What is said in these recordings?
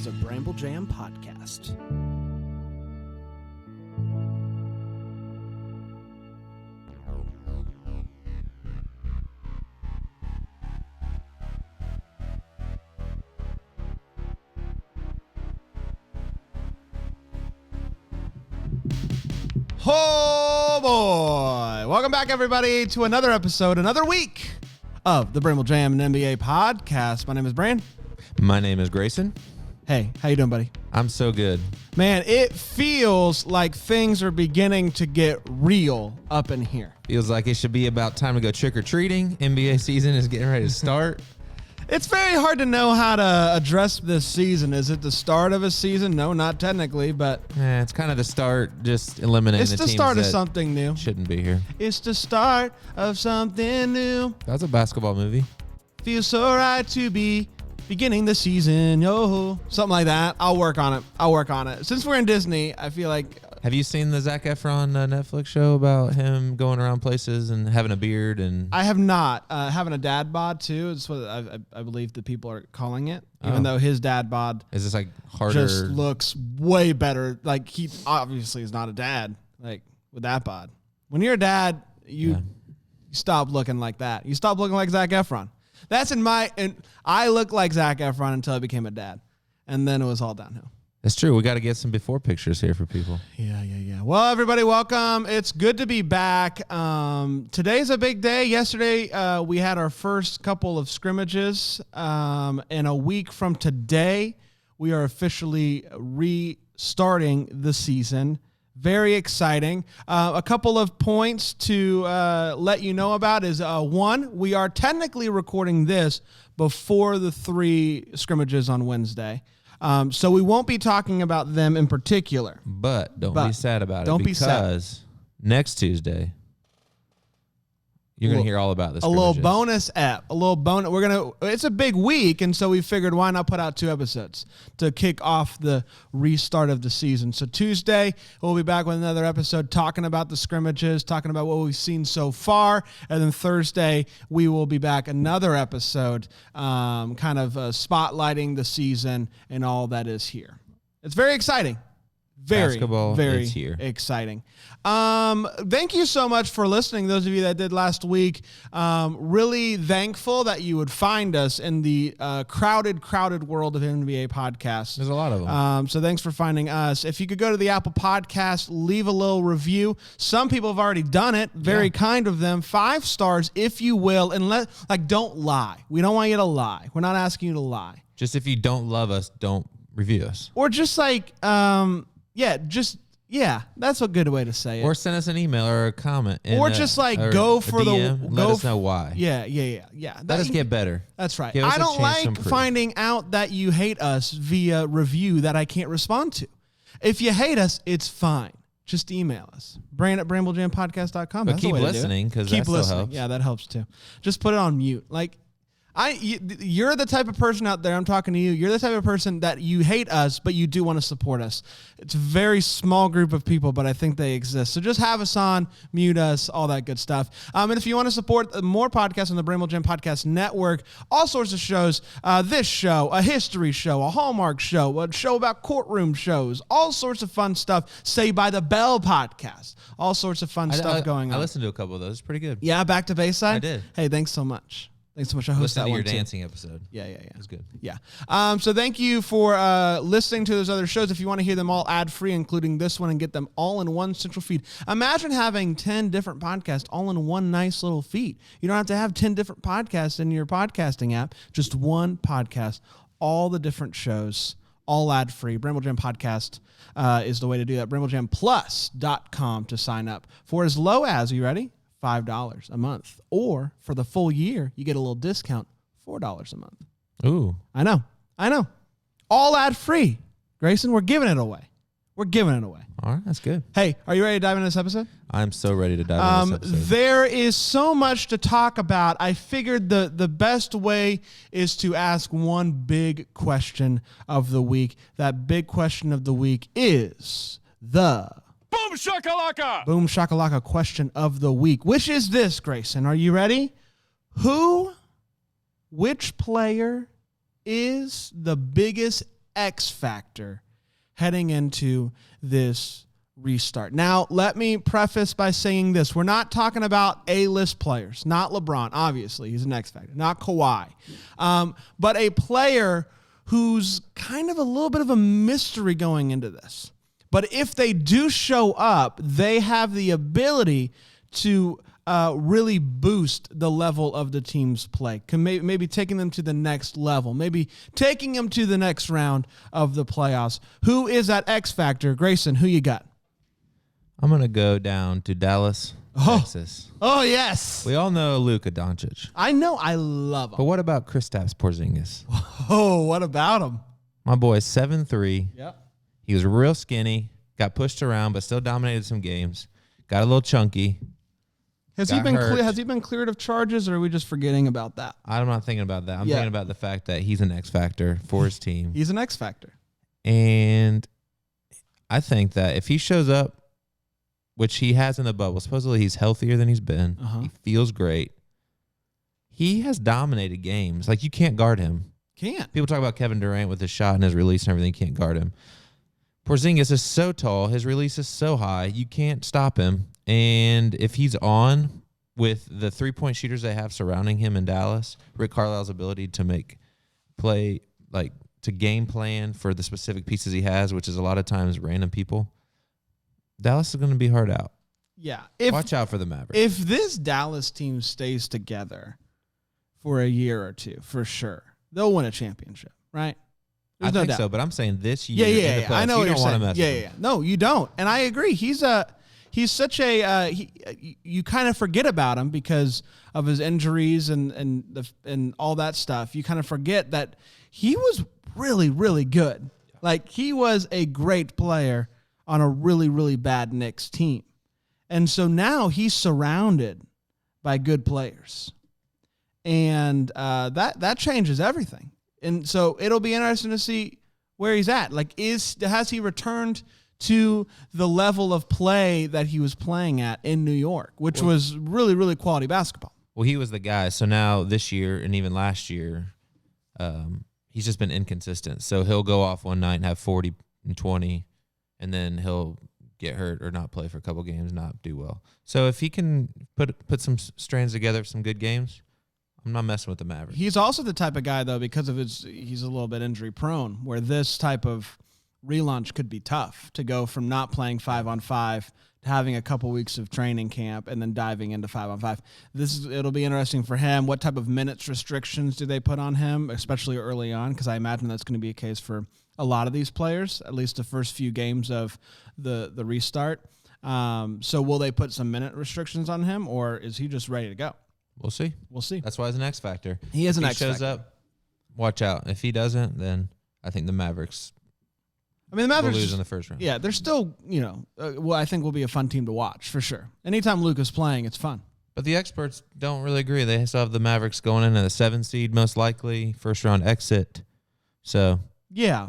is a Bramble Jam podcast. Oh boy! Welcome back, everybody, to another episode, another week of the Bramble Jam and NBA podcast. My name is Brand. My name is Grayson. Hey, how you doing, buddy? I'm so good. Man, it feels like things are beginning to get real up in here. Feels like it should be about time to go trick-or-treating. NBA season is getting ready to start. It's very hard to know how to address this season. Is it the start of a season? No, not technically, but It's kind of the start, just eliminating the it's teams the start of that something new. shouldn't be here. It's the start of something new. That's a basketball movie. Feels so right to be beginning the season. Yo, something like that. I'll work on it. Since we're in Disney, I feel like... Have you seen the Zac Efron Netflix show about him going around places and having a beard? And I have not. Having a dad bod, too, is what I believe the people are calling it. Even though his dad bod is this like harder? Just looks way better. Like, he obviously is not a dad, like, with that bod. When you're a dad, you stop looking like that. You stop looking like Zac Efron. That's and I looked like Zac Efron until I became a dad. And then it was all downhill. That's true. We got to get some before pictures here for people. Yeah. Well, everybody, welcome. It's good to be back. Today's a big day. Yesterday, we had our first couple of scrimmages. And a week from today, we are officially restarting the season. Very exciting. A couple of points to let you know about is, one, we are technically recording this before the 3 scrimmages on Wednesday. So we won't be talking about them in particular. But don't be sad about it. Don't be sad. Because next Tuesday, you're going to hear all about this. A little bonus app. It's a big week, and so we figured why not put out 2 episodes to kick off the restart of the season. So Tuesday, we'll be back with another episode talking about the scrimmages, talking about what we've seen so far. And then Thursday, we will be back another episode kind of spotlighting the season and all that is here. It's very exciting. Very exciting. Thank you so much for listening. Those of you that did last week, really thankful that you would find us in the crowded world of NBA podcasts. There's a lot of them. So thanks for finding us. If you could go to the Apple Podcast, leave a little review. Some people have already done it. Very kind of them. 5 stars, if you will. And don't lie. We don't want you to lie. We're not asking you to lie. Just if you don't love us, don't review us. Or just that's a good way to say it. Or send us an email or a comment. Or just go for DM, let us know why. Yeah. Let us get better. That's right. I don't like finding out that you hate us via review that I can't respond to. If you hate us, it's fine. Just email us. Brand at bramblejamPodcast.com. But keep listening because that still helps. Yeah, that helps too. Just put it on mute. You're the type of person out there, I'm talking to you, you're the type of person that you hate us, but you do want to support us. It's a very small group of people, but I think they exist. So just have us on, mute us, all that good stuff. And if you want to support more podcasts on the Bramble Jam Podcast Network, all sorts of shows, this show, a history show, a Hallmark show, a show about courtroom shows, all sorts of fun stuff, Saved by the Bell podcast, all sorts of fun stuff going on. I listened to a couple of those. It's pretty good. Yeah, Back to Bayside? I did. Hey, thanks so much. Thanks so much. I host that one too. Listen to your dancing episode. Yeah. It was good. Yeah. So thank you for listening to those other shows. If you want to hear them all ad-free, including this one, and get them all in one central feed. Imagine having 10 different podcasts all in one nice little feed. You don't have to have 10 different podcasts in your podcasting app. Just one podcast, all the different shows, all ad-free. Bramble Jam Podcast is the way to do that. BrambleJamPlus.com to sign up for as low as, are you ready? $5 a month, or for the full year, you get a little discount, $4 a month. Ooh. I know. All ad free. Grayson, we're giving it away. All right, that's good. Hey, are you ready to dive into this episode? I'm so ready to dive into this episode. There is so much to talk about. I figured the best way is to ask one big question of the week. That big question of the week is the Boom shakalaka! Boom shakalaka question of the week, which is this, Grayson. Are you ready? Which player is the biggest X factor heading into this restart. Now, let me preface by saying this. We're not talking about A-list players. Not LeBron, obviously. He's an X factor. Not Kawhi. But a player who's kind of a little bit of a mystery going into this. But if they do show up, they have the ability to really boost the level of the team's play. Maybe taking them to the next level. Maybe taking them to the next round of the playoffs. Who is that X factor? Grayson, who you got? I'm going to go down to Dallas, Texas. Oh, yes. We all know Luka Doncic. I know. I love him. But what about Kristaps Porzingis? Oh, what about him? My boy is 7'3". Yep. He was real skinny, got pushed around, but still dominated some games. Got a little chunky. Has he been cleared of charges, or are we just forgetting about that? I'm not thinking about that. I'm thinking about the fact that he's an X factor for his team. He's an X factor. And I think that if he shows up, which he has in the bubble, supposedly he's healthier than he's been. He feels great. He has dominated games. Like, you can't guard him. Can't. People talk about Kevin Durant with his shot and his release and everything. You can't guard him. Porzingis is so tall. His release is so high. You can't stop him. And if he's on with the three-point shooters they have surrounding him in Dallas, Rick Carlisle's ability to to game plan for the specific pieces he has, which is a lot of times random people, Dallas is going to be hard out. Yeah. Watch out for the Mavericks. If this Dallas team stays together for a year or two, for sure, they'll win a championship, right? I think so, but I'm saying this year. Yeah. I know what you're saying. Yeah. No, you don't. And I agree. He's such a you kind of forget about him because of his injuries and all that stuff. You kind of forget that he was really, really good. Like, he was a great player on a really, really bad Knicks team. And so now he's surrounded by good players. And that changes everything. And so it'll be interesting to see where he's at. Like, has he returned to the level of play that he was playing at in New York, which was really, really quality basketball? Well, he was the guy. So now this year and even last year, he's just been inconsistent. So he'll go off one night and have 40 and 20, and then he'll get hurt or not play for a couple games, not do well. So if he can put some strands together, some good games, I'm not messing with the Mavericks. He's also the type of guy, though, because of he's a little bit injury prone, where this type of relaunch could be tough to go from not playing 5-on-5 to having a couple weeks of training camp and then diving into 5-on-5. It'll be interesting for him. What type of minutes restrictions do they put on him, especially early on? Because I imagine that's going to be a case for a lot of these players, at least the first few games of the restart. So will they put some minute restrictions on him, or is he just ready to go? We'll see. That's why he's an X factor. He is an X factor. If he shows up, watch out. If he doesn't, then I think the Mavericks. The Mavericks will lose in the first round. Yeah, they're still, I think will be a fun team to watch for sure. Anytime Luka's playing, it's fun. But the experts don't really agree. They still have the Mavericks going in at the 7 seed, most likely, first round exit. So yeah,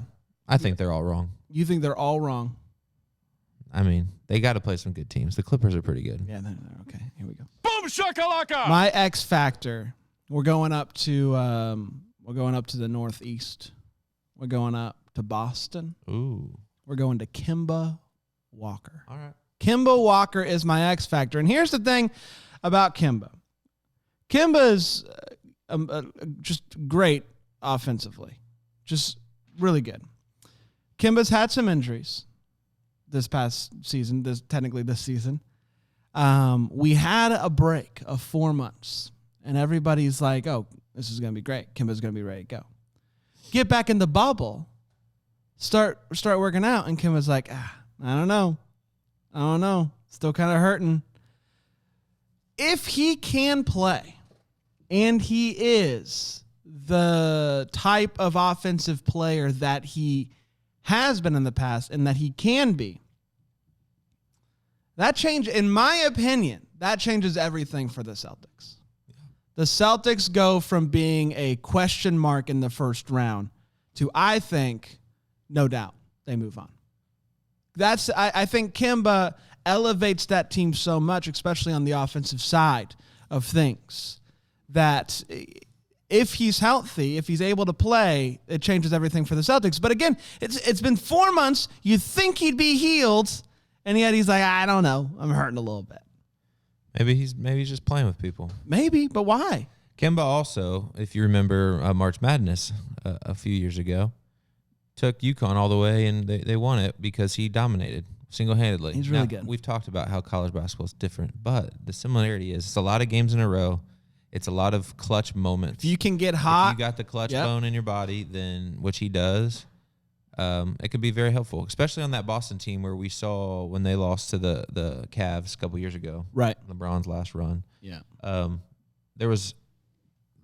I think they're all wrong. You think they're all wrong? I mean, they got to play some good teams. The Clippers are pretty good. Yeah, they're okay. Here we go. Boom shakalaka! My X factor. We're going up to the Northeast. We're going up to Boston. Ooh. We're going to Kemba Walker. All right. Kemba Walker is my X factor. And here's the thing about Kemba. Kemba is just great offensively. Just really good. Kemba's had some injuries this past season, this season. We had a break of 4 months, and everybody's like, oh, this is going to be great. Kemba's going to be ready to go. Get back in the bubble, start working out, and Kemba's like, I don't know. Still kind of hurting. If he can play, and he is the type of offensive player that he has been in the past and that he can be, in my opinion, that changes everything for the Celtics. The Celtics go from being a question mark in the first round to, I think, no doubt, they move on. I think Kemba elevates that team so much, especially on the offensive side of things, that if he's healthy, if he's able to play, it changes everything for the Celtics. But again, it's been 4 months. You think he'd be healed, and yet he's like, I don't know. I'm hurting a little bit. Maybe he's just playing with people. Maybe, but why? Kemba also, if you remember March Madness a few years ago, took UConn all the way, and they won it because he dominated single-handedly. He's really good. We've talked about how college basketball is different, but the similarity is it's a lot of games in a row. It's a lot of clutch moments. If you can get hot. If you got the clutch bone in your body, then which he does, it could be very helpful, especially on that Boston team where we saw when they lost to the Cavs a couple years ago. Right. LeBron's last run. Yeah. There was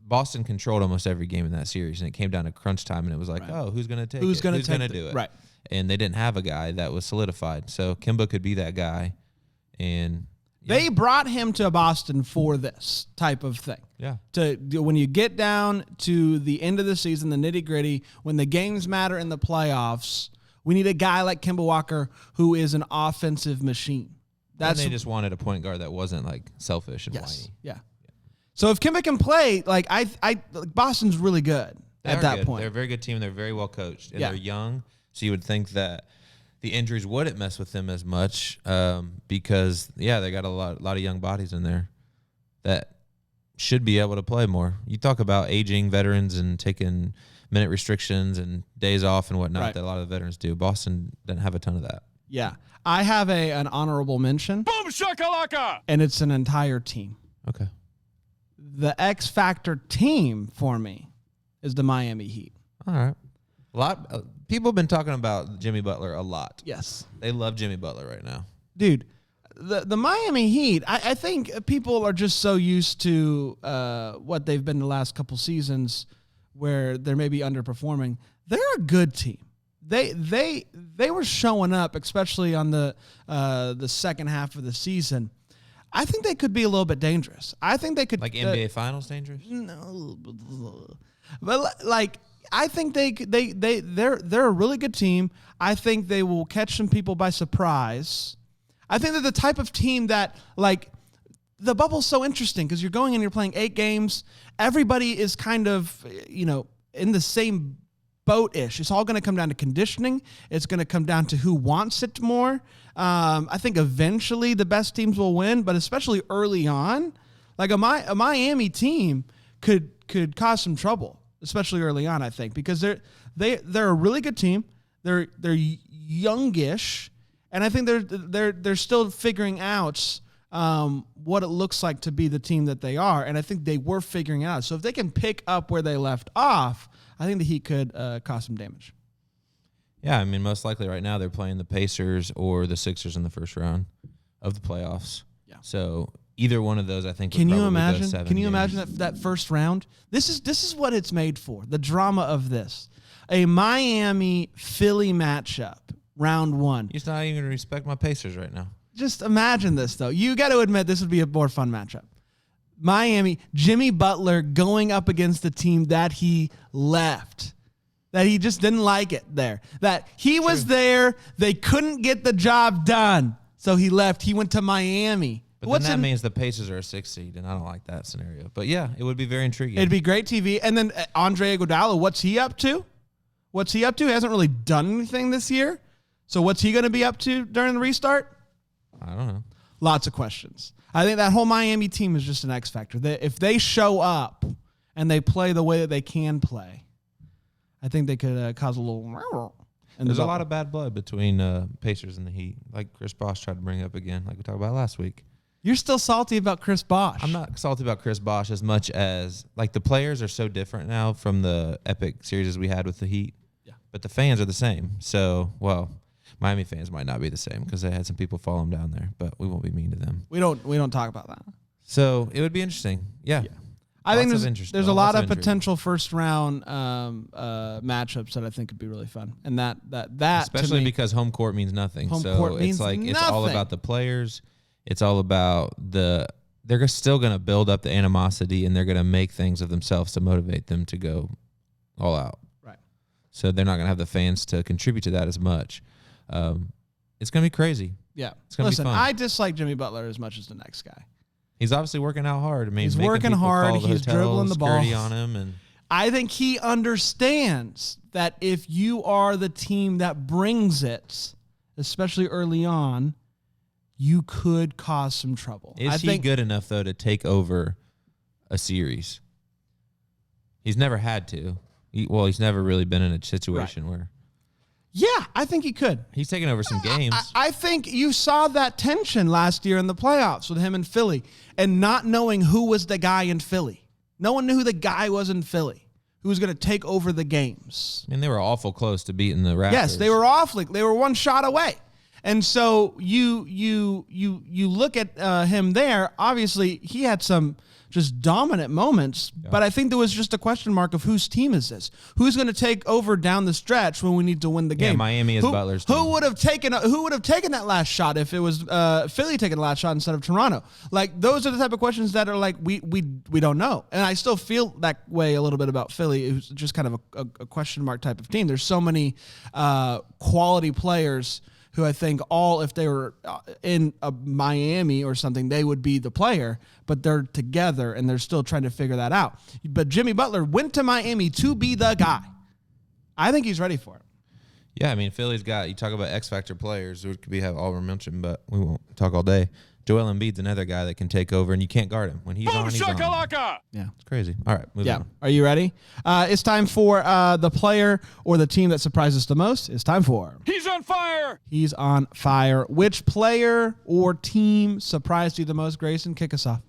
Boston controlled almost every game in that series, and it came down to crunch time, and it was like, oh, who's going to take it? Who's going to do it? Right. And they didn't have a guy that was solidified. So Kemba could be that guy. And they brought him to Boston for this type of thing. Yeah. When you get down to the end of the season, the nitty-gritty, when the games matter in the playoffs, we need a guy like Kemba Walker who is an offensive machine. And they just wanted a point guard that wasn't like selfish and whiny. Yeah. So if Kemba can play, like Boston's really good at that point. They're a very good team. They're very well coached, and they're young. So you would think that the injuries wouldn't mess with them as much because, they got a lot of young bodies in there that should be able to play more. You talk about aging veterans and taking minute restrictions and days off and whatnot that a lot of the veterans do. Boston doesn't have a ton of that. Yeah. I have an honorable mention. Boom shakalaka! And it's an entire team. Okay. The X Factor team for me is the Miami Heat. All right. A lot people have been talking about Jimmy Butler a lot. Yes. They love Jimmy Butler right now. Dude, the Miami Heat, I think people are just so used to what they've been the last couple seasons where they're maybe underperforming. They're a good team. They were showing up, especially on the second half of the season. I think they could be a little bit dangerous. I think they could NBA Finals dangerous. No, but like I think they're a really good team. I think they will catch some people by surprise. I think they're the type of team that like the bubble's so interesting because you're going and you're playing 8 games. Everybody is kind of in the same boat-ish. It's all going to come down to conditioning. It's going to come down to who wants it more. I think eventually the best teams will win, but especially early on, like a Miami team could cause some trouble, especially early on. I think because they're a really good team. They're youngish, and I think they're still figuring out what it looks like to be the team that they are, and I think they were figuring it out. So if they can pick up where they left off, I think the Heat could cause some damage. Yeah, I mean, most likely right now they're playing the Pacers or the Sixers in the first round of the playoffs. Yeah. So either one of those, I think. Can you imagine? Can you imagine that first round? This is what it's made for. The drama of this, a Miami Philly matchup, round 1. You're not even gonna respect my Pacers right now. Just imagine this though. You got to admit this would be a more fun matchup. Miami, Jimmy Butler going up against the team that he left. That he just didn't like it there. That he was there, they couldn't get the job done, so he left. He went to Miami. But then that means the Pacers are a 6 seed, and I don't like that scenario. But yeah, it would be very intriguing. It'd be great TV. And then Andre Iguodala, what's he up to? He hasn't really done anything this year. So what's he going to be up to during the restart? I don't know. Lots of questions. I think that whole Miami team is just an X factor. If they show up and they play the way that they can play, I think they could cause a little. There's a lot of bad blood between Pacers and the Heat, like Chris Bosh tried to bring up again, like we talked about last week. You're still salty about Chris Bosh. I'm not salty about Chris Bosh as much as like the players are so different now from the epic series we had with the Heat. Yeah. But the fans are the same. So, Miami fans might not be the same because they had some people follow them down there, but we won't be mean to them. We don't talk about that. So it would be interesting. Yeah. I think there's a lot of potential first round matchups that I think could be really fun, and that especially because home court means nothing. It's all about the players. It's all about they're still going to build up the animosity, and they're going to make things of themselves to motivate them to go all out. Right. So they're not going to have the fans to contribute to that as much. It's going to be crazy. Yeah. It's going to be fun. I dislike Jimmy Butler as much as the next guy. He's obviously working out hard. I mean, He's making working people hard. call the He's hotel, dribbling the ball. security on him, and I think he understands that if you are the team that brings it, especially early on, you could cause some trouble. Is he good enough, though, to take over a series? He's never had to. He's never really been in a situation where. Yeah, I think he could. He's taken over some games. I think you saw that tension last year in the playoffs with him in Philly and not knowing who was the guy in Philly. No one knew who the guy was in Philly who was going to take over the games. I mean, they were awful close to beating the Raptors. Yes, they were one shot away. And so you look at him there. Obviously, he had some just dominant moments, but I think there was just a question mark of whose team is this? Who's going to take over down the stretch when we need to win the game? Yeah, Miami is Butler's team. Who would have taken that last shot if it was Philly taking the last shot instead of Toronto? Like, those are the type of questions that are like we don't know. And I still feel that way a little bit about Philly. It was just kind of a question mark type of team. There's so many quality players who I think if they were in Miami or something, they would be the player, but they're together and they're still trying to figure that out. But Jimmy Butler went to Miami to be the guy. I think he's ready for it. Yeah, I mean, Philly's got, you talk about X Factor players, it could be have all mentioned, but we won't talk all day. Joel Embiid's another guy that can take over, and you can't guard him. When he's on, he's on. Yeah. It's crazy. All right, moving on. Are you ready? It's time for the player or the team that surprised us the most. It's time for... He's on fire. He's on fire. Which player or team surprised you the most, Grayson? Kick us off.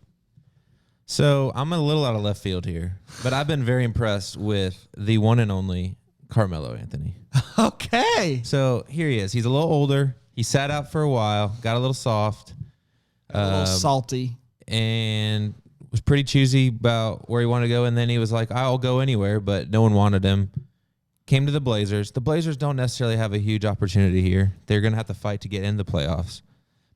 So I'm a little out of left field here, but I've been very impressed with the one and only Carmelo Anthony. Okay. So here he is. He's a little older. He sat out for a while, got a little soft. A little salty. And was pretty choosy about where he wanted to go. And then he was like, I'll go anywhere, but no one wanted him. Came to the Blazers. The Blazers don't necessarily have a huge opportunity here. They're going to have to fight to get in the playoffs.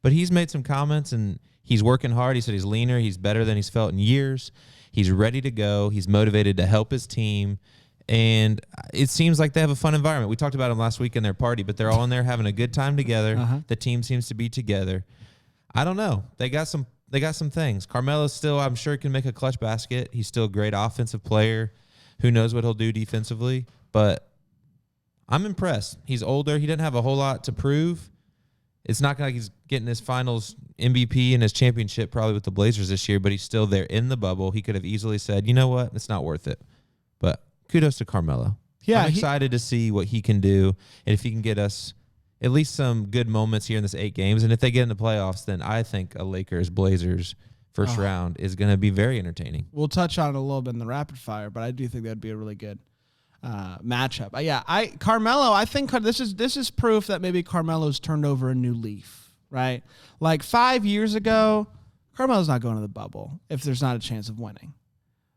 But he's made some comments, and he's working hard. He said he's leaner. He's better than he's felt in years. He's ready to go. He's motivated to help his team. And it seems like they have a fun environment. We talked about them last week in their party, but they're all in there having a good time together. The team seems to be together. I don't know. They got some things. Carmelo's still, I'm sure, can make a clutch basket. He's still a great offensive player. Who knows what he'll do defensively? But I'm impressed. He's older. He doesn't have a whole lot to prove. It's not like he's getting his finals MVP and his championship probably with the Blazers this year, but he's still there in the bubble. He could have easily said, you know what? It's not worth it. But kudos to Carmelo. Yeah, I'm excited to see what he can do, and if he can get us at least some good moments here in this 8 games. And if they get in the playoffs, then I think a Lakers-Blazers first round is going to be very entertaining. We'll touch on it a little bit in the rapid fire, but I do think that'd be a really good matchup. Carmelo, I think this is proof that maybe Carmelo's turned over a new leaf, right? Like 5 years ago, Carmelo's not going to the bubble if there's not a chance of winning.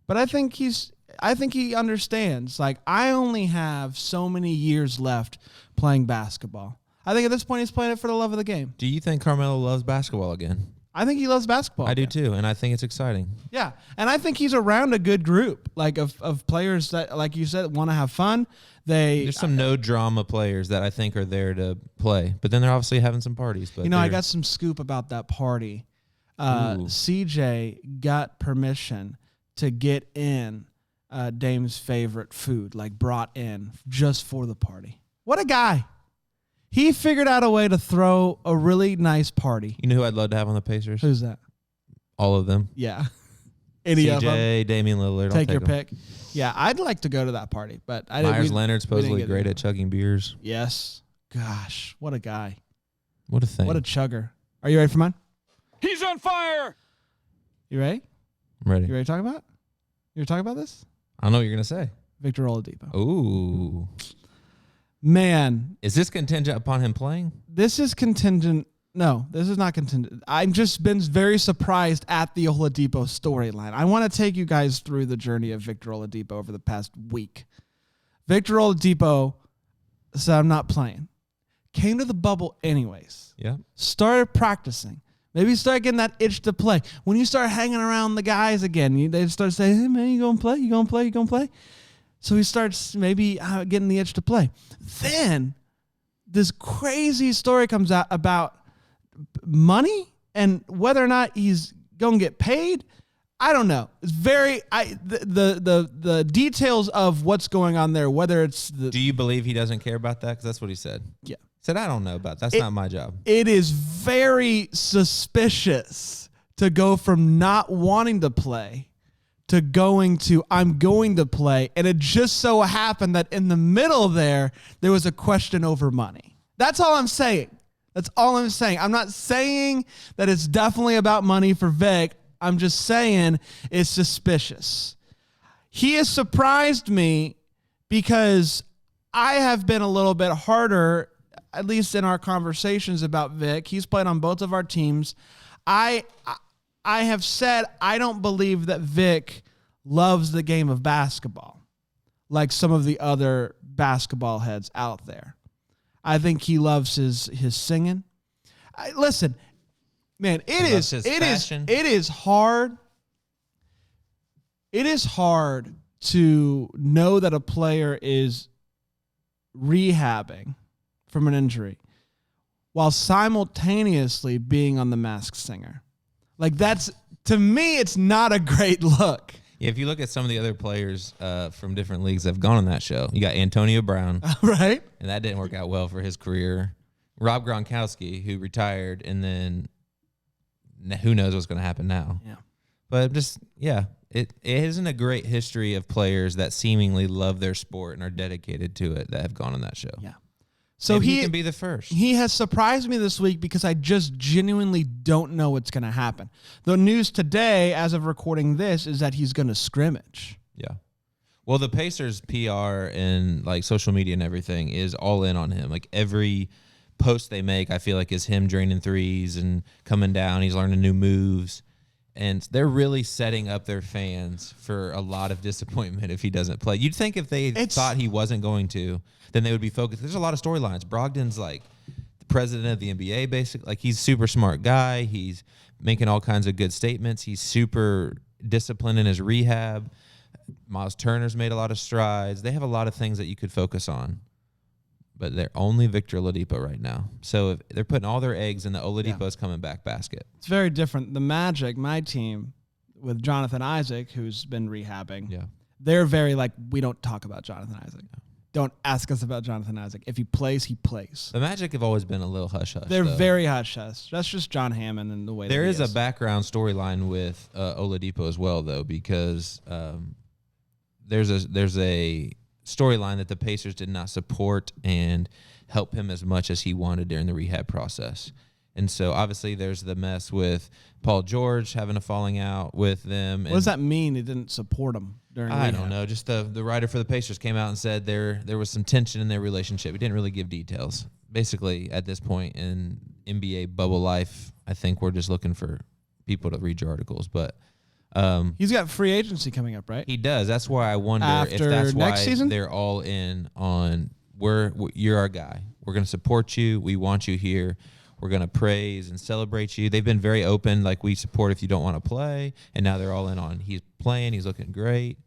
But I think he understands, like, I only have so many years left playing basketball. I think at this point he's playing it for the love of the game. Do you think Carmelo loves basketball again? I think he loves basketball. I do too, and I think it's exciting. Yeah, and I think he's around a good group, like of players that, like you said, want to have fun. There's some no drama players that I think are there to play, but then they're obviously having some parties. But I got some scoop about that party. CJ got permission to get in Dame's favorite food, like brought in just for the party. What a guy. He figured out a way to throw a really nice party. You know who I'd love to have on the Pacers? Who's that? All of them. Yeah. Any of them. CJ, Damian Lillard. Take your pick. Yeah, I'd like to go to that party, but I didn't. Myers Leonard supposedly great at chugging beers. Yes. Gosh, what a guy. What a thing. What a chugger. Are you ready for mine? He's on fire. You ready? I'm ready. You ready to talk about it? You ready to talk about this? I don't know what you're going to say. Victor Oladipo. Ooh. Man. Is this contingent upon him playing? This is contingent. No, this is not contingent. I've just been very surprised at the Oladipo storyline. I want to take you guys through the journey of Victor Oladipo over the past week. Victor Oladipo said, I'm not playing. Came to the bubble anyways. Yeah. Started practicing. Maybe start getting that itch to play. When you start hanging around the guys again, they start saying, hey, man, you going to play? You going to play? You going to play? So he starts maybe getting the itch to play. Then this crazy story comes out about money and whether or not he's going to get paid? I don't know. It's very the details of what's going on there. Whether it's the Do you believe he doesn't care about that? Because that's what he said. yeah. He said, I don't know about that. That's not my job. It is very suspicious to go from not wanting to play to going to I'm going to play, and it just so happened that in the middle there was a question over money. That's all I'm saying. That's all I'm saying. I'm not saying that it's definitely about money for Vic. I'm just saying it's suspicious. He has surprised me because I have been a little bit harder, at least in our conversations about Vic. He's played on both of our teams. I have said I don't believe that Vic loves the game of basketball like some of the other basketball heads out there. I think he loves his singing. Listen, man, it is hard. It is hard to know that a player is rehabbing from an injury while simultaneously being on The Masked Singer. Like that's, to me, it's not a great look. Yeah, if you look at some of the other players from different leagues that have gone on that show, you got Antonio Brown. Right. And that didn't work out well for his career. Rob Gronkowski, who retired, and then who knows what's going to happen now. Yeah. But just, it isn't a great history of players that seemingly love their sport and are dedicated to it that have gone on that show. Yeah. So maybe he can be the first. He has surprised me this week because I just genuinely don't know what's going to happen. The news today, as of recording this, is that he's going to scrimmage. Yeah. Well, the Pacers PR and like social media and everything is all in on him. Like every post they make, I feel like is him draining threes and coming down. He's learning new moves. And they're really setting up their fans for a lot of disappointment if he doesn't play. You'd think if they thought he wasn't going to, then they would be focused. There's a lot of storylines. Brogdon's like the president of the NBA, basically. Like he's a super smart guy. He's making all kinds of good statements. He's super disciplined in his rehab. Miles Turner's made a lot of strides. They have a lot of things that you could focus on. But they're only Victor Oladipo right now. So if they're putting all their eggs in the Oladipo's coming back basket. It's very different. The Magic, my team, with Jonathan Isaac, who's been rehabbing, they're very like, we don't talk about Jonathan Isaac. Don't ask us about Jonathan Isaac. If he plays, he plays. The Magic have always been a little hush-hush. They're very hush-hush. That's just John Hammond and the way there that is a background storyline with Oladipo as well, though, because there's a storyline that the Pacers did not support and help him as much as he wanted during the rehab process. And so obviously there's the mess with Paul George having a falling out with them. What does that mean? He didn't support him during rehab? I don't know. Just the writer for the Pacers came out and said there was some tension in their relationship. He didn't really give details. Basically, at this point in NBA bubble life, I think we're just looking for people to read your articles. But he's got free agency coming up, right? He does. That's why I wonder if After that's why next season? they're all in on you're our guy. We're going to support you. We want you here. We're going to praise and celebrate you. They've been very open, like we support if you don't want to play. And now they're all in on he's playing. He's looking great.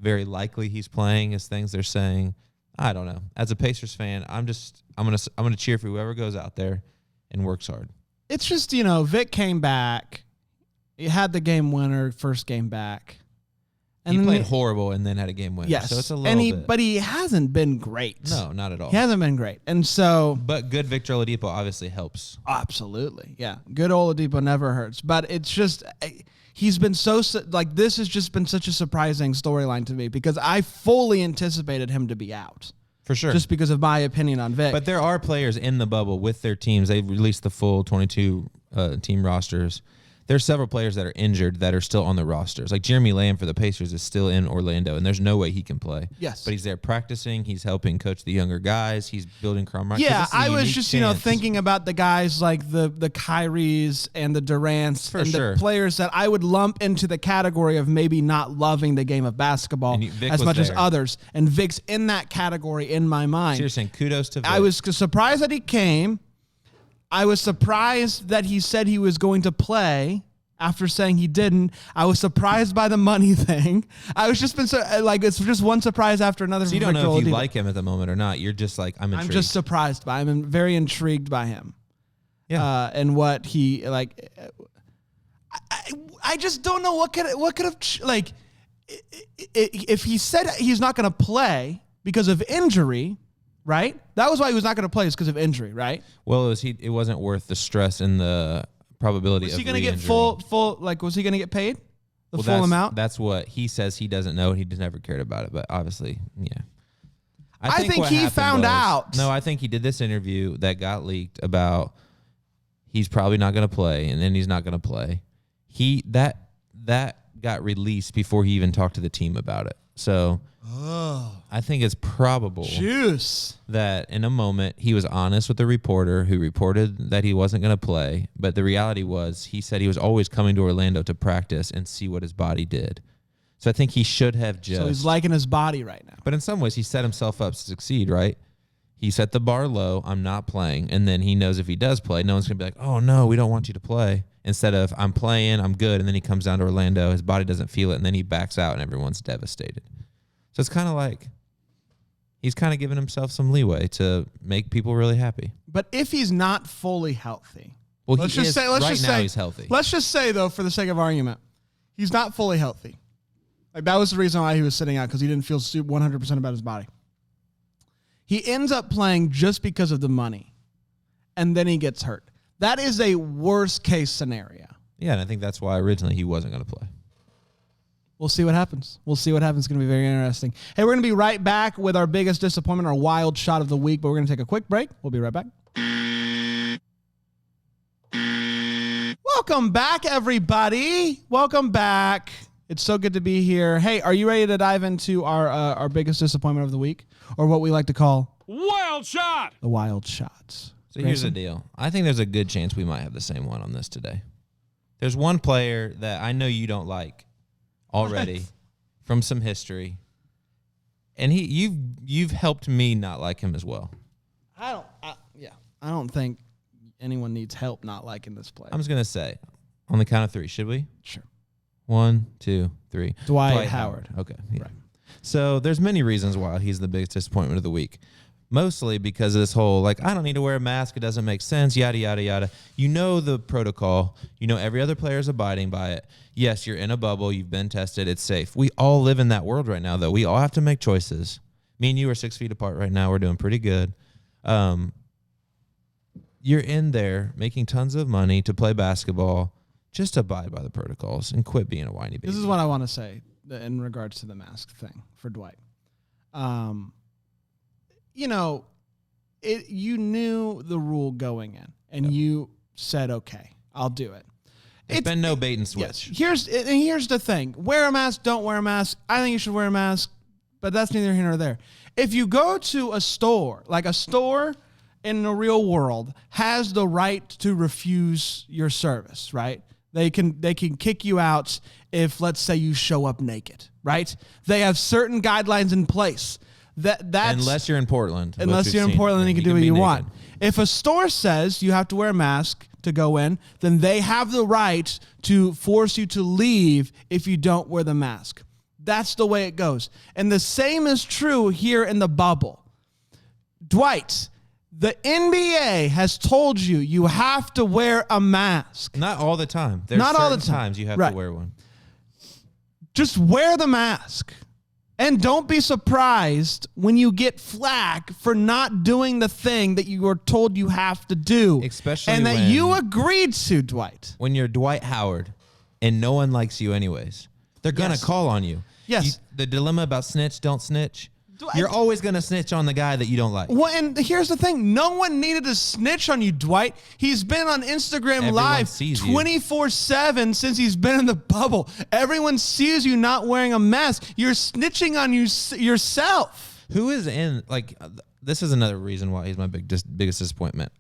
Very likely he's playing is things they're saying. I don't know. As a Pacers fan, I'm gonna cheer for whoever goes out there and works hard. It's just, Vic came back. He had the game winner first game back. And he played horrible and then had a game winner. Yes. So it's a little bit. But he hasn't been great. No, not at all. He hasn't been great. And so. But good Victor Oladipo obviously helps. Absolutely. Yeah. Good Oladipo never hurts. But it's just, he's been this has just been such a surprising storyline to me because I fully anticipated him to be out. For sure. Just because of my opinion on Vic. But there are players in the bubble with their teams. They've released the full 22 team rosters. There's several players that are injured that are still on the rosters. Like Jeremy Lamb for the Pacers is still in Orlando, and there's no way he can play. Yes. But he's there practicing. He's helping coach the younger guys. He's building camaraderie. Yeah, I was just, thinking about the guys like the Kyries and the Durants the players that I would lump into the category of maybe not loving the game of basketball as much as others. And Vic's in that category in my mind. So you're saying kudos to Vic. I was surprised that he came. I was surprised that he said he was going to play after saying he didn't. I was surprised by the money thing. I was just been it's just one surprise after another. So you don't know if you like him at the moment or not. You're just like, I'm intrigued. I'm just surprised by him. I'm very intrigued by him. Yeah. And what he like. I just don't know what could have like if he said he's not going to play because of injury, right? That was why he was not going to play, is because of injury, right? Well, it wasn't worth the stress and the probability of Was he going to get re-injuring. full like was he going to get paid the full that's, amount? That's what he says. He doesn't know. He just never cared about it. But obviously, yeah. I think what he happened found out. No, I think he did this interview that got leaked about he's probably not going to play, and then he's not going to play. That got released before he even talked to the team about it. So I think it's probable that in a moment he was honest with the reporter who reported that he wasn't going to play. But the reality was he said he was always coming to Orlando to practice and see what his body did. So I think he should have just. So he's liking his body right now. But in some ways, he set himself up to succeed, right? He set the bar low. I'm not playing. And then he knows if he does play, no one's going to be like, oh, no, we don't want you to play. Instead of I'm playing, I'm good. And then he comes down to Orlando. His body doesn't feel it. And then he backs out and everyone's devastated. So it's kind of like he's kind of giving himself some leeway to make people really happy. But if he's not fully healthy. Well, let's just say he's healthy. Let's just say, though, for the sake of argument, he's not fully healthy. Like, that was the reason why he was sitting out, because he didn't feel 100% about his body. He ends up playing just because of the money, and then he gets hurt. That is a worst-case scenario. Yeah, and I think that's why originally he wasn't going to play. We'll see what happens. It's going to be very interesting. Hey, we're going to be right back with our biggest disappointment, our wild shot of the week, but we're going to take a quick break. We'll be right back. Welcome back, everybody. Welcome back. It's so good to be here. Hey, are you ready to dive into our biggest disappointment of the week, or what we like to call Wild shot. the wild shots? So here's the deal. I think there's a good chance we might have the same one on this today. There's one player that I know you don't like already from some history, and you've helped me not like him as well. I don't think anyone needs help not liking this player. I'm just gonna say, on the count of three, should we? Sure. 1, 2, 3. Dwight Howard. Okay. Yeah. Right. So there's many reasons why he's the biggest disappointment of the week. Mostly because of this whole, like, I don't need to wear a mask. It doesn't make sense, yada, yada, yada. You know the protocol. You know every other player is abiding by it. Yes, you're in a bubble. You've been tested. It's safe. We all live in that world right now, though. We all have to make choices. Me and you are 6 feet apart right now. We're doing pretty good. You're in there making tons of money to play basketball. Just abide by the protocols and quit being a whiny baby. This is what I want to say in regards to the mask thing for Dwight. You know, you knew the rule going in, and you said, okay, I'll do it. It's been no bait and switch. Yes. Here's the thing. Wear a mask, don't wear a mask. I think you should wear a mask, but that's neither here nor there. If you go to a store, like a store in the real world has the right to refuse your service, right? They can kick you out if, let's say, you show up naked, right? They have certain guidelines in place. That's unless you're in Portland. Unless you're in Portland, then you can do what you want. If a store says you have to wear a mask to go in, then they have the right to force you to leave if you don't wear the mask. That's the way it goes. And the same is true here in the bubble. Dwight, the NBA has told you you have to wear a mask. Not all the time. There's Not all the certain time. times you have Right. to wear one. Just wear the mask. And don't be surprised when you get flack for not doing the thing that you were told you have to do. Especially and that when- you agreed to, Dwight. When you're Dwight Howard and no one likes you anyways, they're going to Yes. call on you. Yes. The dilemma about snitch, don't snitch. You're always going to snitch on the guy that you don't like. Well, and here's the thing. No one needed to snitch on you, Dwight. He's been on Instagram Everyone Live sees you. 24/7 since he's been in the bubble. Everyone sees you not wearing a mask. You're snitching on yourself. Who is in, like, this is another reason why he's my biggest disappointment.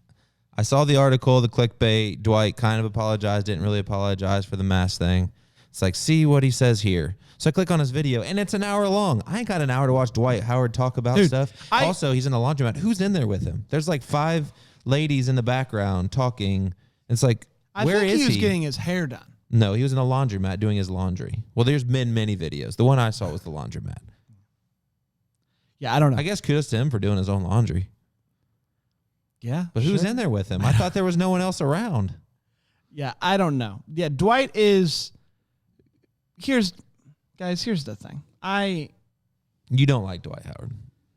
I saw the article, the clickbait. Dwight kind of apologized, didn't really apologize for the mask thing. It's like, see what he says here. So I click on his video, and it's an hour long. I ain't got an hour to watch Dwight Howard talk about stuff. Also, he's in a laundromat. Who's in there with him? There's like 5 ladies in the background talking. It's like, where is he? He was getting his hair done. No, he was in a laundromat doing his laundry. Well, there's been many videos. The one I saw was the laundromat. Yeah, I don't know. I guess kudos to him for doing his own laundry. Yeah. But who's in there with him? I thought there was no one else around. Yeah, I don't know. Yeah, Dwight is. Here's the thing. You don't like Dwight Howard.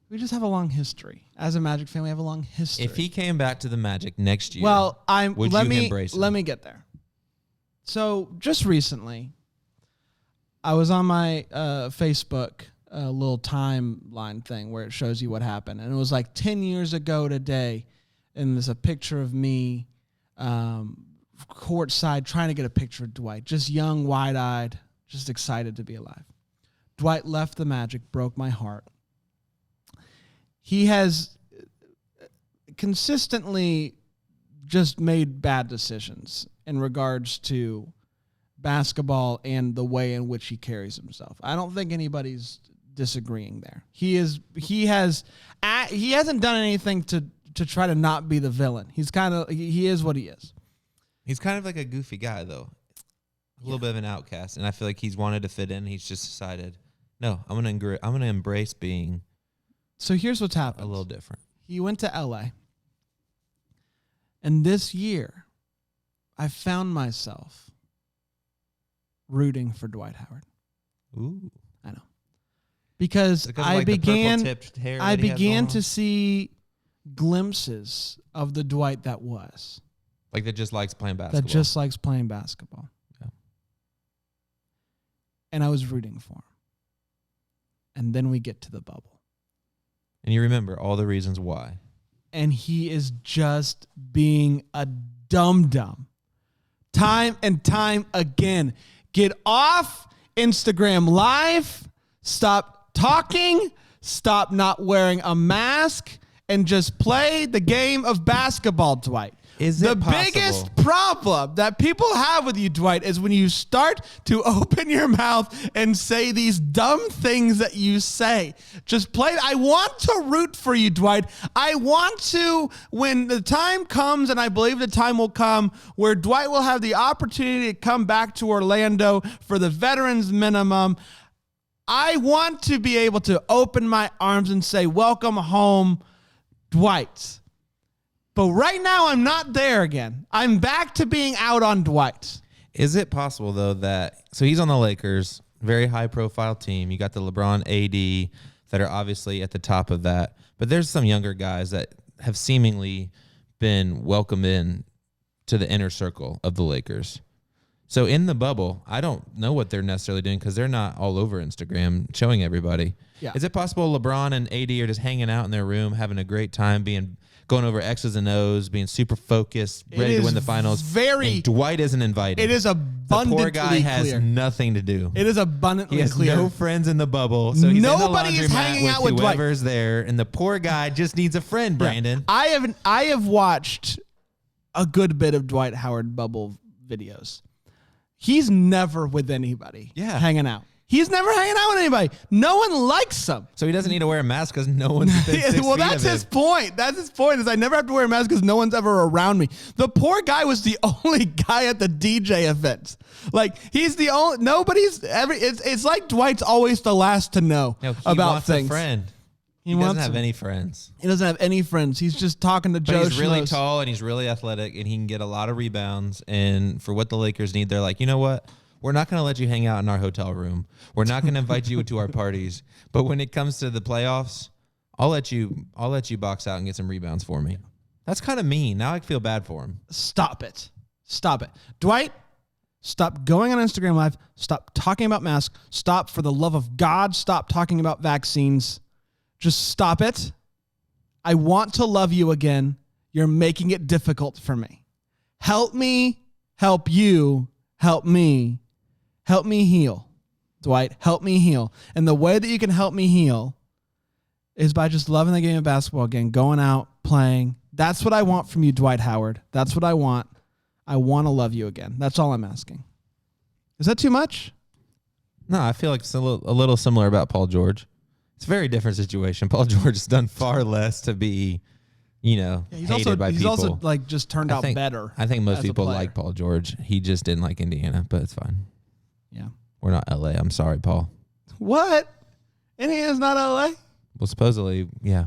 We just have a long history. As a Magic fan, we have a long history. If he came back to the Magic next year, would you embrace him? Let me get there. So just recently, I was on my Facebook little timeline thing where it shows you what happened, and it was like 10 years ago today, and there's a picture of me courtside trying to get a picture of Dwight, just young, wide-eyed, just excited to be alive. Dwight left the Magic, broke my heart. He has consistently just made bad decisions in regards to basketball and the way in which he carries himself. I don't think anybody's disagreeing there. He hasn't done anything to try to not be the villain. He is what he is. He's kind of like a goofy guy, though. A little bit of an outcast, and I feel like he's wanted to fit in. He's just decided, no, I'm gonna embrace being. So here's what's happened. A little different. He went to LA, and this year, I found myself rooting for Dwight Howard. Ooh, I know, because I began to see glimpses of the Dwight that was. Like that just likes playing basketball. That just likes playing basketball. Yeah. And I was rooting for him. And then we get to the bubble. And you remember all the reasons why. And he is just being a dum-dum. Time and time again. Get off Instagram Live. Stop talking. Stop not wearing a mask. And just play the game of basketball, Dwight. Is it the possible? biggest problem that people have with you, Dwight, is when you start to open your mouth and say these dumb things that you say. Just play. I want to root for you, Dwight. I want to, when the time comes, and I believe the time will come, where Dwight will have the opportunity to come back to Orlando for the veterans minimum. I want to be able to open my arms and say, welcome home, Dwight. But right now, I'm not there again. I'm back to being out on Dwight. Is it possible, though, that... So he's on the Lakers, very high-profile team. You got the LeBron, AD that are obviously at the top of that. But there's some younger guys that have seemingly been welcomed in to the inner circle of the Lakers. So in the bubble, I don't know what they're necessarily doing because they're not all over Instagram showing everybody. Yeah. Is it possible LeBron and AD are just hanging out in their room, having a great time, going over X's and O's, being super focused, ready to win the finals? And Dwight isn't invited. It is abundantly clear. The poor guy has nothing to do. It is abundantly clear. He has no friends in the bubble, so he's Nobody in is the hanging out with with Dwight. whoever's there, and the poor guy just needs a friend, Brandon. Yeah. I have watched a good bit of Dwight Howard bubble videos. He's never with anybody hanging out. He's never hanging out with anybody. No one likes him. So he doesn't need to wear a mask because no one's within 6 Well, feet that's of his him. point. That's his point is I never have to wear a mask because no one's ever around me. The poor guy was the only guy at the DJ event. Like, he's the only, nobody's ever, it's like Dwight's always the last to know about things. A friend. He doesn't have any friends. He doesn't have any friends. He's just talking to Joe Schmoes. He's really tall and he's really athletic and he can get a lot of rebounds. And for what the Lakers need, they're like, you know what? We're not going to let you hang out in our hotel room. We're not going to invite you to our parties. But when it comes to the playoffs, I'll let you box out and get some rebounds for me. That's kind of mean. Now I feel bad for him. Stop it. Stop it. Dwight, stop going on Instagram Live. Stop talking about masks. Stop, for the love of God, stop talking about vaccines. Just stop it. I want to love you again. You're making it difficult for me. Help me. Help you. Help me. Help me heal. Dwight, help me heal. And the way that you can help me heal is by just loving the game of basketball again, going out, playing. That's what I want from you, Dwight Howard. That's what I want. I want to love you again. That's all I'm asking. Is that too much? No, I feel like it's a little similar about Paul George. It's a very different situation. Paul George has done far less to be, hated by people. He's also like just turned out better. I think most people like Paul George. He just didn't like Indiana, but it's fine. Yeah. We're not LA. I'm sorry, Paul. What? Indiana's not LA? Well, supposedly, yeah.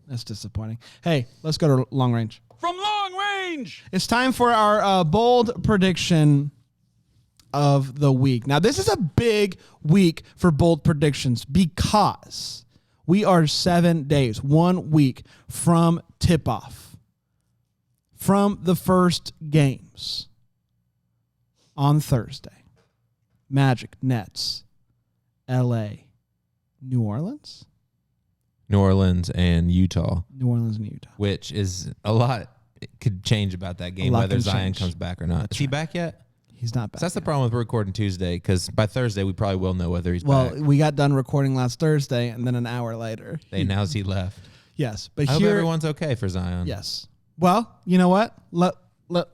That's disappointing. Hey, let's go to long range. From long range. range. It's time for our bold prediction of the week. Now, this is a big week for bold predictions because we are 7 days, 1 week from tip-off, from the first games on Thursday. Magic, Nets, L.A., New Orleans? New Orleans and Utah. New Orleans and Utah. Which is a lot. It could change about that game, whether Zion comes back or not. Is he back yet? He's not back. So that's the problem with recording Tuesday, because by Thursday we probably will know whether he's back. Well, we got done recording last Thursday, and then an hour later, They announced he left. yes, but I hope here everyone's okay for Zion. yes. Well, you know what? Let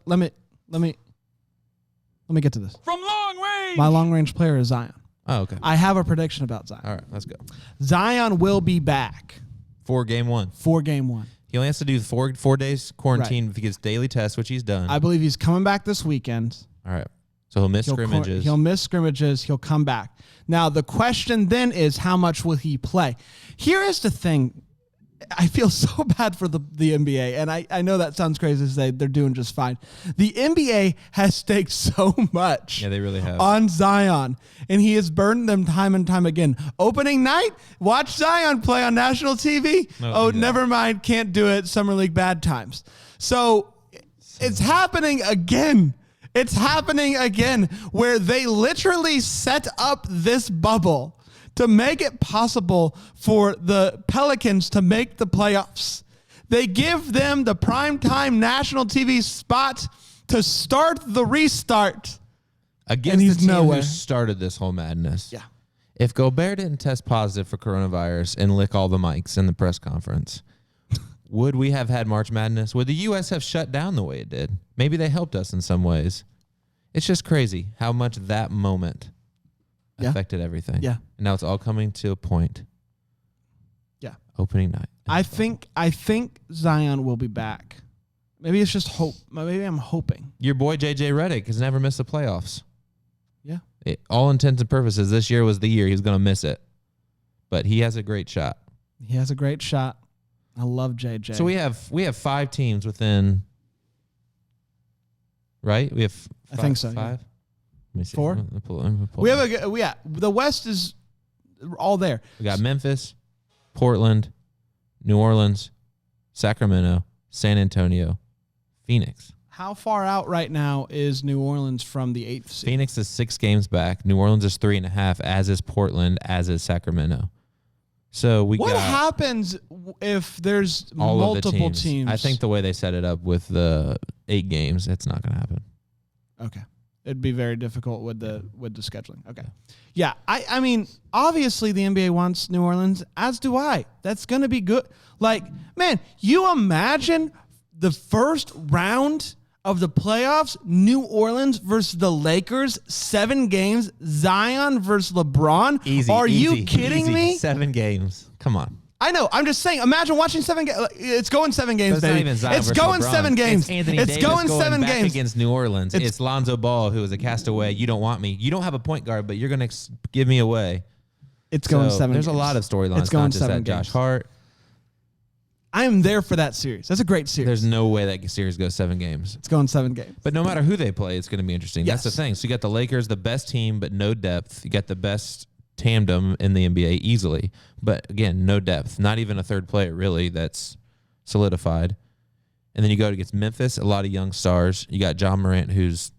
me get to this. From long range. My long range player is Zion. Oh, okay. I have a prediction about Zion. All right, let's go. Zion will be back For game one. for game one. He only has to do four days quarantine if he gets daily tests, which he's done. I believe he's coming back this weekend. All right. So he'll miss scrimmages. He'll miss scrimmages. He'll come back. Now, the question then is, how much will he play? Here is the thing. I feel so bad for the NBA, and I know that sounds crazy to say they're doing just fine. The NBA has staked so much Yeah, they really have. on Zion, and he has burned them time and time again. Opening night, watch Zion play on national TV. No, Never mind, can't do it. Summer League bad times. So it's happening again. It's happening again where they literally set up this bubble to make it possible for the Pelicans to make the playoffs. They give them the primetime national TV spot to start the restart. Against he's the team nowhere. who started this whole madness. Yeah. If Gobert didn't test positive for coronavirus and lick all the mics in the press conference, would we have had March Madness? Would the U.S. have shut down the way it did? Maybe they helped us in some ways. It's just crazy how much that moment affected everything. Yeah. And now it's all coming to a point. Yeah. Opening night. I think Zion will be back. Maybe it's just hope. Maybe I'm hoping. Your boy J.J. Redick has never missed the playoffs. Yeah. All intents and purposes, this year was the year he was going to miss it. But he has a great shot. He has a great shot. I love JJ. So we have 5 teams within, right? We have I think so, yeah. 5. Let me see. 4? Let me pull we it have the West is all there. We got Memphis, Portland, New Orleans, Sacramento, San Antonio, Phoenix. How far out right now is New Orleans from the 8th seed? Phoenix is 6 games back. New Orleans is 3.5, as is Portland, as is Sacramento. So we What got happens if there's all multiple of the teams? I think the way they set it up with the 8 games, it's not going to happen. Okay. It'd be very difficult with the scheduling. Okay. Yeah, I mean, obviously the NBA wants New Orleans, as do I. That's going to be good. Like, man, you imagine the first round of the playoffs, New Orleans versus the Lakers, 7 games, Zion versus LeBron. Easy. Are you easy, kidding easy. me? 7 games. Come on. I know. I'm just saying. Imagine watching 7 games. It's going 7 games, But it's baby. not even Zion It's versus going LeBron. 7 games. It's Anthony It's Davis going 7 back games against New Orleans. It's Lonzo Ball, who is a castaway. You don't want me. You don't have a point guard, but you're going to give me away. It's going So 7 There's games. a lot of storylines. It's going not just 7 that Josh games. Hart. I am there for that series. That's a great series. There's no way that series goes 7 games. It's going 7 games. But no matter who they play, it's going to be interesting. Yes. That's the thing. So you got the Lakers, the best team, but no depth. You got the best tandem in the NBA easily. But again, no depth. Not even a third player, really, that's solidified. And then you go against Memphis, a lot of young stars. You got John Morant, who's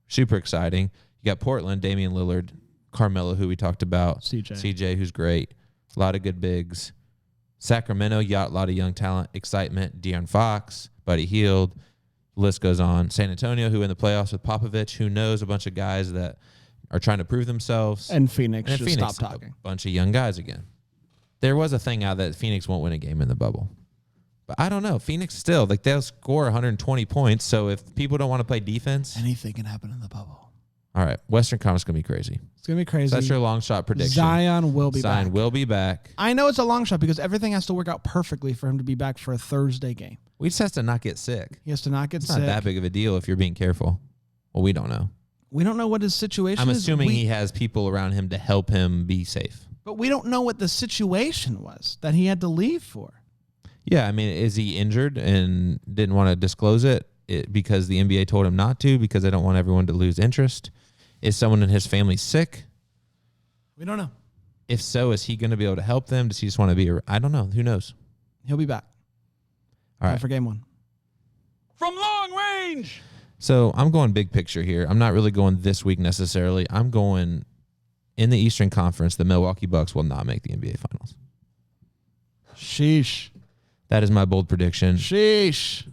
super exciting. You got Portland, Damian Lillard, Carmelo, who we talked about. CJ, who's great. A lot of good bigs. Sacramento, you got a lot of young talent, excitement. De'Aaron Fox, Buddy Hield, list goes on. San Antonio, who in the playoffs with Popovich, who knows a bunch of guys that are trying to prove themselves. And Phoenix And just Phoenix, stop talking. a bunch of young guys again. There was a thing out that Phoenix won't win a game in the bubble. But I don't know. Phoenix still, they'll score 120 points. So if people don't want to play defense, Anything can happen in the bubble. all right, Western Conference is going to be crazy. It's going to be crazy. So that's your long shot prediction. Zion will be Zion back. will be back. I know it's a long shot because everything has to work out perfectly for him to be back for a Thursday game. We just have to not get sick. He has to not get It's sick. not that big of a deal if you're being careful. Well, we don't know. We don't know what his situation I'm is. assuming he has people around him to help him be safe. But we don't know what the situation was that he had to leave for. Yeah, I mean, is he injured and didn't want to disclose it? because the NBA told him not to, because they don't want everyone to lose interest? Is someone in his family sick? We don't know. If so, is he going to be able to help them? Does he just want to be I don't know. Who knows? He'll be back. All right. For game 1. From long range. So I'm going big picture here. I'm not really going this week necessarily. I'm going in the Eastern Conference, the Milwaukee Bucks will not make the NBA Finals. Sheesh. That is my bold prediction. Sheesh.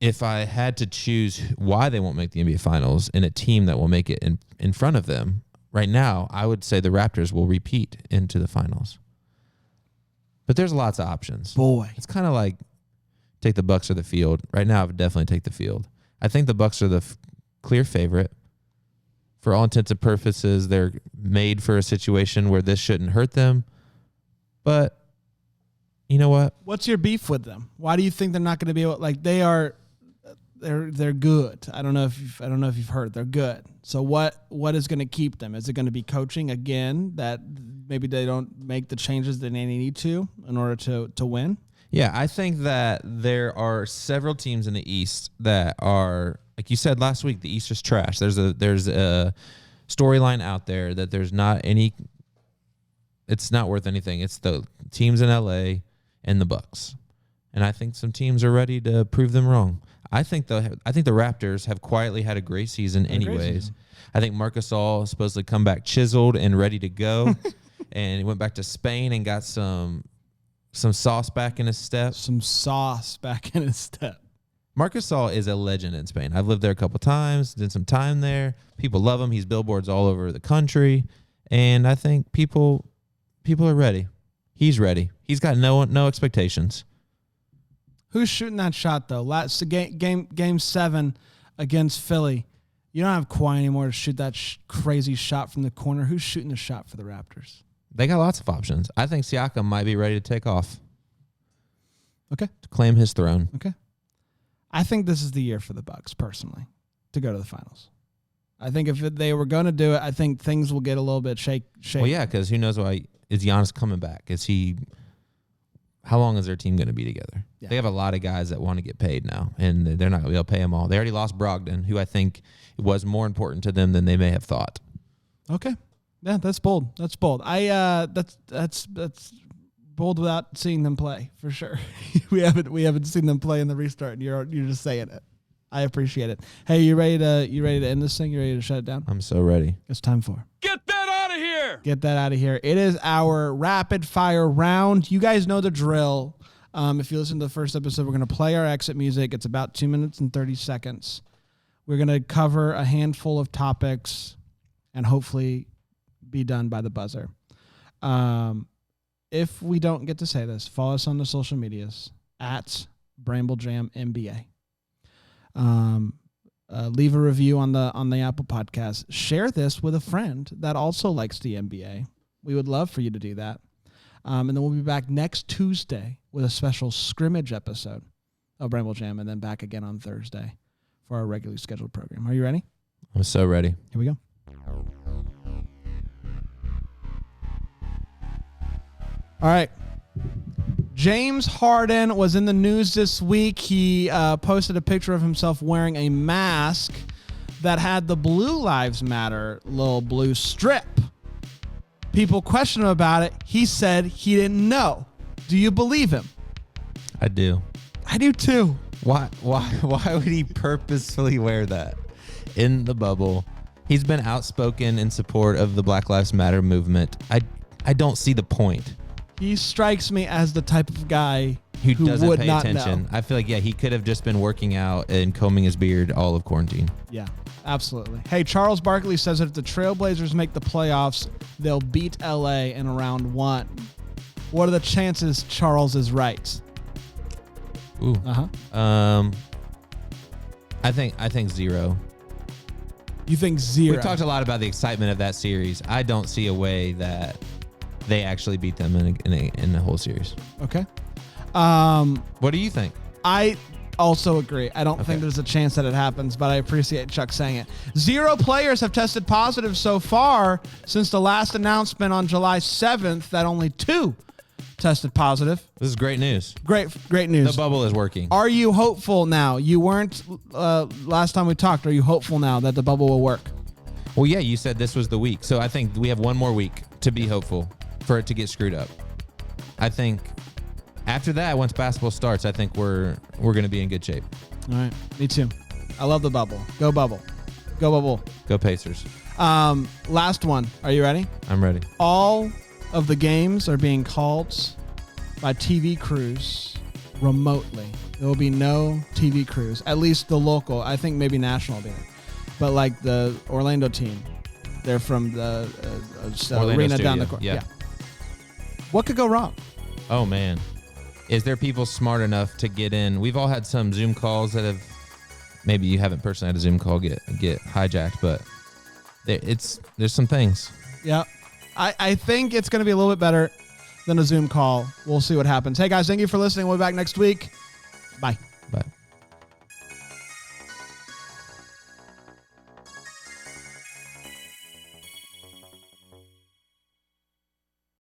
If I had to choose why they won't make the NBA Finals and a team that will make it in front of them, right now, I would say the Raptors will repeat into the finals. But there's lots of options. Boy. It's kind of like take the Bucks or the field. Right now, I would definitely take the field. I think the Bucks are the clear favorite. For all intents and purposes, they're made for a situation where this shouldn't hurt them. But you know what? What's your beef with them? Why do you think they're not going to be able? Like they're good. I don't know if you've heard. They're good. So what is going to keep them? Is it going to be coaching again? That maybe they don't make the changes that they need to in order to win. Yeah, I think that there are several teams in the East that are, like you said last week, the East is trash. There's a storyline out there that there's not any. It's not worth anything. It's the teams in LA and the Bucks, and I think some teams are ready to prove them wrong. I think the Raptors have quietly had a great season anyways. I think Marc Gasol supposedly come back chiseled and ready to go, and he went back to Spain and got some sauce back in his step. Some sauce back in his step. Marc Gasol is a legend in Spain. I've lived there a couple times, did some time there. People love him. He's billboards all over the country, and I think people are ready. He's ready. He's got no expectations. Who's shooting that shot though? Last game 7 against Philly. You don't have Kawhi anymore to shoot that crazy shot from the corner. Who's shooting the shot for the Raptors? They got lots of options. I think Siakam might be ready to take off. Okay. To claim his throne. Okay. I think this is the year for the Bucks, personally, to go to the finals. I think if they were going to do it, I think things will get a little bit shaky. Well, yeah, because who knows why is Giannis coming back? How long is their team going to be together? Yeah. They have a lot of guys that want to get paid now, and they're not going to be able to pay them all. They already lost Brogdon, who I think was more important to them than they may have thought. Okay. Yeah, that's bold. That's bold. That's bold without seeing them play, for sure. we haven't seen them play in the restart, and you're just saying it. I appreciate it. Hey, you ready to end this thing? You ready to shut it down? I'm so ready. It's time for Get that out of here. Get that out of here. It is our rapid fire round. You guys know the drill. If you listen to the first episode, we're going to play our exit music. It's about 2 minutes and 30 seconds. We're going to cover a handful of topics and hopefully be done by the buzzer. If we don't get to say this, follow us on the social medias at Bramble Jam NBA. Leave a review on the Apple Podcast. Share this with a friend that also likes the NBA. We would love for you to do that. And then we'll be back next Tuesday with a special scrimmage episode of Bramble Jam, and then back again on Thursday for our regularly scheduled program. Are you ready? I'm so ready. Here we go. All right. James Harden was in the news this week. He posted a picture of himself wearing a mask that had the Blue Lives Matter little blue strip. People questioned him about it. He said he didn't know. Do you believe him? I do. I do too. Why would he purposefully wear that in the bubble? He's been outspoken in support of the Black Lives Matter movement. I don't see the point. He strikes me as the type of guy who doesn't would pay not attention. know. I feel like, he could have just been working out and combing his beard all of quarantine. Yeah, absolutely. Hey, Charles Barkley says that if the Trailblazers make the playoffs, they'll beat LA in round 1. What are the chances Charles is right? Ooh. Uh-huh. I think 0. You think 0? We've talked a lot about the excitement of that series. I don't see a way that they actually beat them in the whole series. Okay. What do you think? I also agree. I don't think there's a chance that it happens, but I appreciate Chuck saying it. 0 players have tested positive so far since the last announcement on July 7th that only 2 tested positive. This is great news. Great news. The bubble is working. Are you hopeful now? You weren't last time we talked. Are you hopeful now that the bubble will work? Well, yeah, you said this was the week. So I think we have one more week to be hopeful for it to get screwed up. I think after that, once basketball starts, I think we're going to be in good shape. All right. Me too. I love the bubble. Go bubble. Go bubble. Go Pacers. Last one. Are you ready? I'm ready. All of the games are being called by TV crews remotely. There will be no TV crews, at least the local. I think maybe national will be there. But like the Orlando team, they're from the arena studio. down the court. Yeah. What could go wrong? Oh, man. Is there people smart enough to get in? We've all had some Zoom calls that have, maybe you haven't personally had a Zoom call get hijacked, but there's some things. Yeah. I think it's going to be a little bit better than a Zoom call. We'll see what happens. Hey, guys, thank you for listening. We'll be back next week. Bye.